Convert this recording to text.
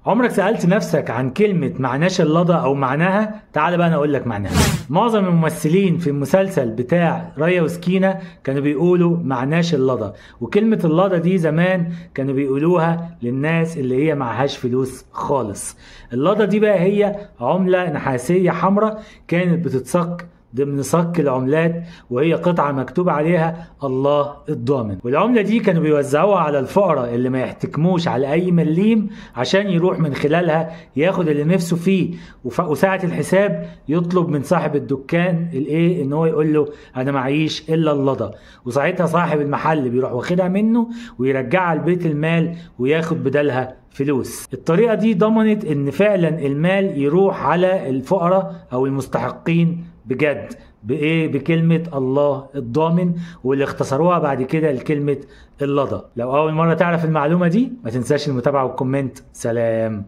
عمرك سألت نفسك عن كلمة معناش اللضا أو معناها؟ تعال بقى أنا أقول لك معناها. معظم الممثلين في المسلسل بتاع ريا وسكينة كانوا بيقولوا معناش اللضا، وكلمة اللضا دي زمان كانوا بيقولوها للناس اللي هي معهاش فلوس خالص. اللضا دي بقى هي عملة نحاسية حمراء كانت بتتصك ضمن صك العملات، وهي قطعة مكتوب عليها الله الضامن. والعملة دي كانوا بيوزعوها على الفقراء اللي ما يحتكموش على أي مليم عشان يروح من خلالها ياخد اللي نفسه فيه، وساعة الحساب يطلب من صاحب الدكان الايه ان هو يقول له انا معيش الا اللضا، وساعتها صاحب المحل بيروح واخدها منه ويرجعها لبيت المال وياخد بدلها فلوس. الطريقة دي ضمنت ان فعلا المال يروح على الفقراء او المستحقين بجد بكلمة الله الضامن، واللي اختصروها بعد كده لكلمة اللضا. لو اول مرة تعرف المعلومة دي ما تنساش المتابعة والكومنت. سلام.